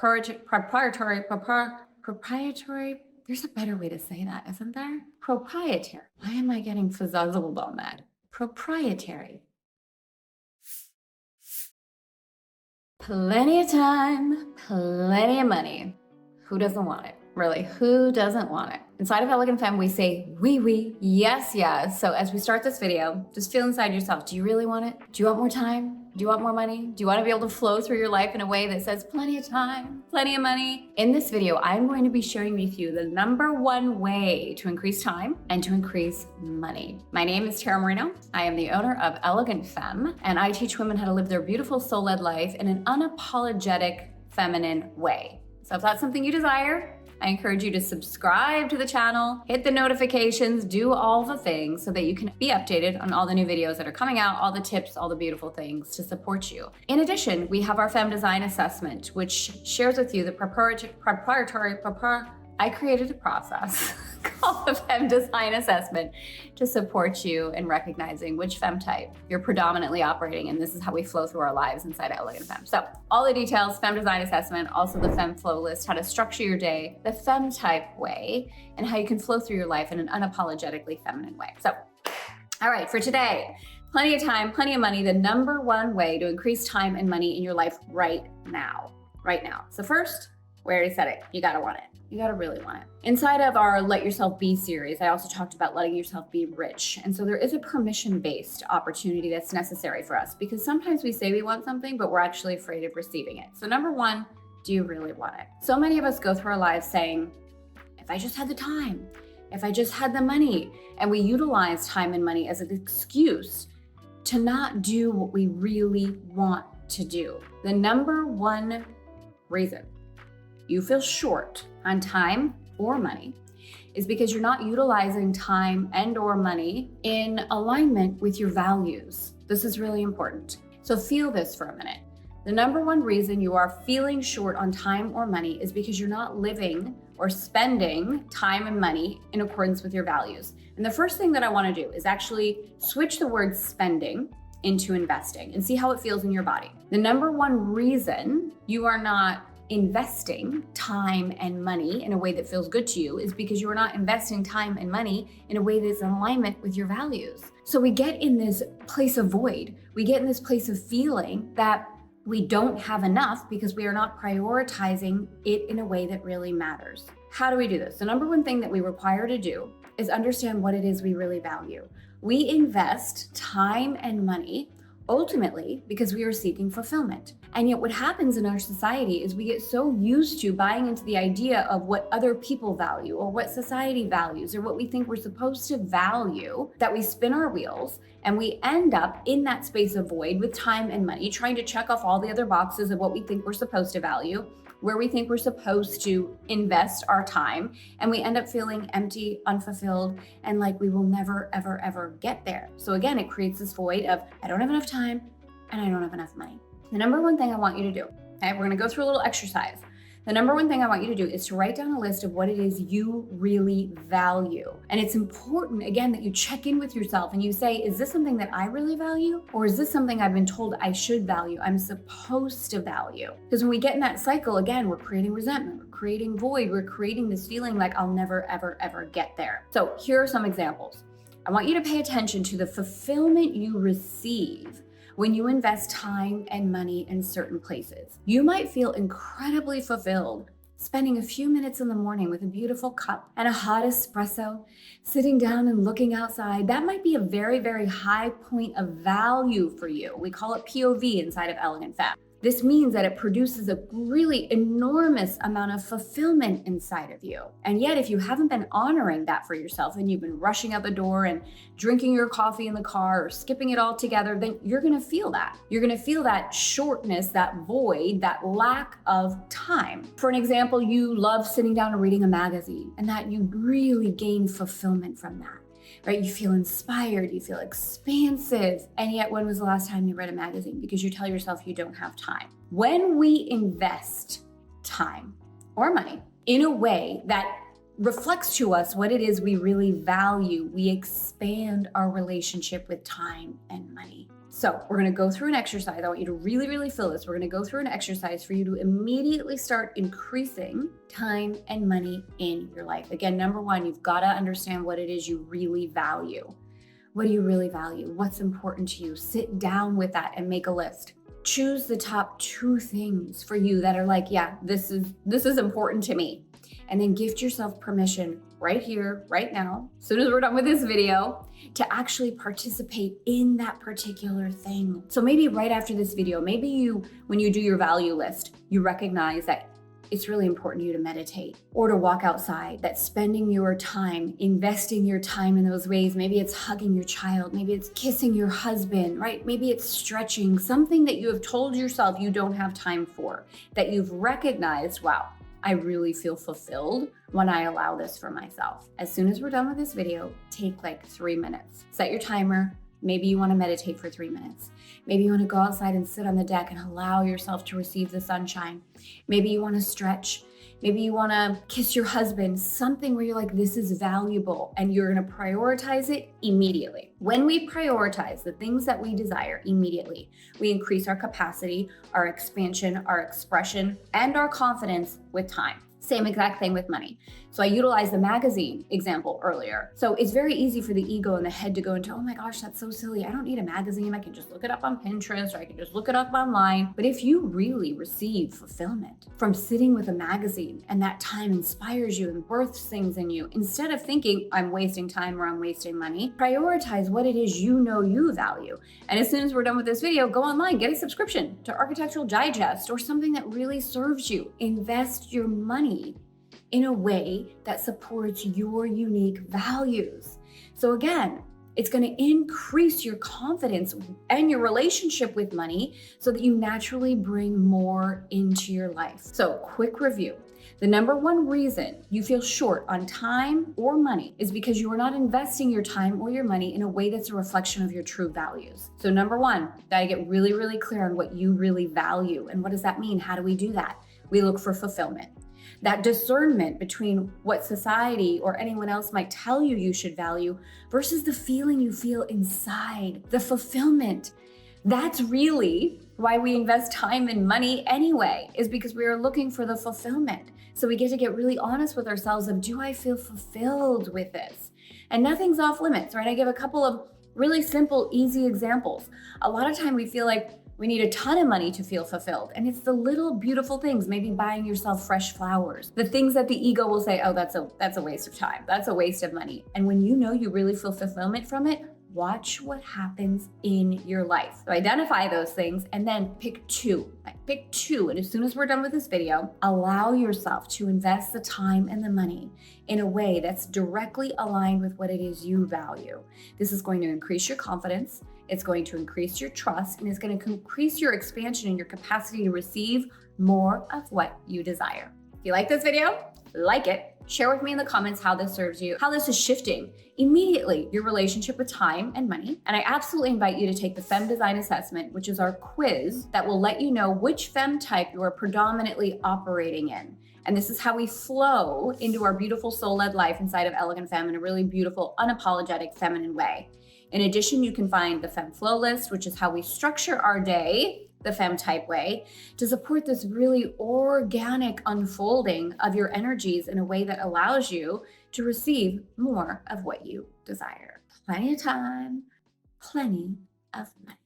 proprietary. There's a better way to say that, isn't there? Proprietary. Why am I getting fuzzuzzled on that? Proprietary. Plenty of time, plenty of money. Who doesn't want it? Really, who doesn't want it? Inside of Elegant Femme, we say, oui, yes, yes. So as we start this video, just feel inside yourself. Do you really want it? Do you want more time? Do you want more money? Do you want to be able to flow through your life in a way that says plenty of time, plenty of money? In this video, I'm going to be sharing with you the #1 way to increase time and to increase money. My name is Marino. I am the owner of Elegant Femme, and I teach women how to live their beautiful soul-led life in an unapologetic, feminine way. So if that's something you desire, I encourage you to subscribe to the channel, hit the notifications, do all the things so that you can be updated on all the new videos that are coming out, all the tips, all the beautiful things to support you. In addition, we have our Femme Design Assessment, which shares with you the I created a process called the Femme Design Assessment to support you in recognizing which femme type you're predominantly operating in. This is how we flow through our lives inside Elegant Femme. So all the details, Femme Design Assessment, also the Femme Flow List, how to structure your day the femme type way, and how you can flow through your life in an unapologetically feminine way. So, all right, for today, plenty of time, plenty of money, the #1 way to increase time and money in your life right now. So first, we already said it, you gotta want it. You gotta really want it. Inside of our Let Yourself Be series, I also talked about letting yourself be rich. And so there is a permission-based opportunity that's necessary for us because sometimes we say we want something, but we're actually afraid of receiving it. So #1, do you really want it? So many of us go through our lives saying, if I just had the time, if I just had the money, and we utilize time and money as an excuse to not do what we really want to do. The #1 reason you feel short on time or money is because you're not utilizing time and or money in alignment with your values. This is really important. So feel this for a minute. The #1 reason you are feeling short on time or money is because you're not living or spending time and money in accordance with your values. And the first thing that I want to do is actually switch the word spending into investing and see how it feels in your body. The #1 reason you are not investing time and money in a way that feels good to you is because you are not investing time and money in a way that's in alignment with your values. So we get in this place of void. We get in this place of feeling that we don't have enough because we are not prioritizing it in a way that really matters. How do we do this? The #1 thing that we require to do is understand what it is we really value. We invest time and money ultimately because we are seeking fulfillment. And yet what happens in our society is we get so used to buying into the idea of what other people value or what society values or what we think we're supposed to value that we spin our wheels and we end up in that space of void with time and money trying to check off all the other boxes of what we think we're supposed to value, where we think we're supposed to invest our time, and we end up feeling empty, unfulfilled, and like we will never, ever get there. So again, it creates this void of I don't have enough time and I don't have enough money. The #1 thing I want you to do, okay, we're gonna go through a little exercise. The #1 thing I want you to do is to write down a list of what it is you really value. And it's important, again, that you check in with yourself and you say, is this something that I really value? Or is this something I've been told I should value, I'm supposed to value? Because when we get in that cycle, again, we're creating resentment, we're creating void, we're creating this feeling like I'll never, ever get there. So here are some examples. I want you to pay attention to the fulfillment you receive when you invest time and money in certain places. You might feel incredibly fulfilled spending a few minutes in the morning with a beautiful cup and a hot espresso, sitting down and looking outside. That might be a very, very high point of value for you. We call it POV inside of Elegant Femme. This means that it produces a really enormous amount of fulfillment inside of you. And yet, if you haven't been honoring that for yourself and you've been rushing out the door and drinking your coffee in the car or skipping it all together, then you're gonna feel that. You're gonna feel that shortness, that void, that lack of time. For an example, you love sitting down and reading a magazine and that you really gain fulfillment from that. Right? You feel inspired, you feel expansive. And yet, when was the last time you read a magazine? Because you tell yourself you don't have time. When we invest time or money in a way that reflects to us what it is we really value, we expand our relationship with time and money. So we're gonna go through an exercise. I want you to really, really feel this. We're gonna go through an exercise for you to immediately start increasing time and money in your life. Again, number one, you've gotta understand what it is you really value. What do you really value? What's important to you? Sit down with that and make a list. Choose the top 2 things for you that are like, yeah, this is important to me. And then gift yourself permission right here, right now, as soon as we're done with this video, to actually participate in that particular thing. So maybe right after this video, maybe when you do your value list, you recognize that it's really important to you to meditate or to walk outside, that spending your time, investing your time in those ways, maybe it's hugging your child, maybe it's kissing your husband, right? Maybe it's stretching, something that you have told yourself you don't have time for, that you've recognized, wow, I really feel fulfilled when I allow this for myself. As soon as we're done with this video, take like 3 minutes. Set your timer. Maybe you want to meditate for 3 minutes. Maybe you want to go outside and sit on the deck and allow yourself to receive the sunshine. Maybe you want to stretch. Maybe you want to kiss your husband, something where you're like, this is valuable, and you're going to prioritize it immediately. When we prioritize the things that we desire immediately, we increase our capacity, our expansion, our expression, and our confidence with time. Same exact thing with money. So I utilized the magazine example earlier. So it's very easy for the ego and the head to go into, oh my gosh, that's so silly. I don't need a magazine. I can just look it up on Pinterest, or I can just look it up online. But if you really receive fulfillment from sitting with a magazine and that time inspires you and births things in you, instead of thinking I'm wasting time or I'm wasting money, prioritize what it is you know you value. And as soon as we're done with this video, go online, get a subscription to Architectural Digest or something that really serves you. Invest your money in a way that supports your unique values. So again, it's going to increase your confidence and your relationship with money so that you naturally bring more into your life. So quick review. The number one reason you feel short on time or money is because you are not investing your time or your money in a way that's a reflection of your true values. So number one, gotta get really, really clear on what you really value. And what does that mean? How do we do that? We look for fulfillment. That discernment between what society or anyone else might tell you you should value versus the feeling you feel inside, the fulfillment. That's really why we invest time and money anyway, is because we are looking for the fulfillment. So we get to get really honest with ourselves of, do I feel fulfilled with this? And nothing's off limits, right? I give a couple of really simple, easy examples. A lot of time we feel like we need a ton of money to feel fulfilled. And it's the little beautiful things, maybe buying yourself fresh flowers, the things that the ego will say, oh, that's a waste of time. That's a waste of money. And when you know you really feel fulfillment from it, watch what happens in your life. So identify those things and then pick 2. Pick 2. And as soon as we're done with this video, allow yourself to invest the time and the money in a way that's directly aligned with what it is you value. This is going to increase your confidence. It's going to increase your trust, and it's going to increase your expansion and your capacity to receive more of what you desire. If you like this video, like it, share with me in the comments how this serves you, how this is shifting immediately your relationship with time and money. And I absolutely invite you to take the Fem Design Assessment, which is our quiz that will let you know which Fem type you are predominantly operating in. And this is how we flow into our beautiful soul-led life inside of Elegant Femme in a really beautiful, unapologetic, feminine way. In addition, you can find the Fem Flow List, which is how we structure our day the Fem type way to support this really organic unfolding of your energies in a way that allows you to receive more of what you desire. Plenty of time, plenty of money.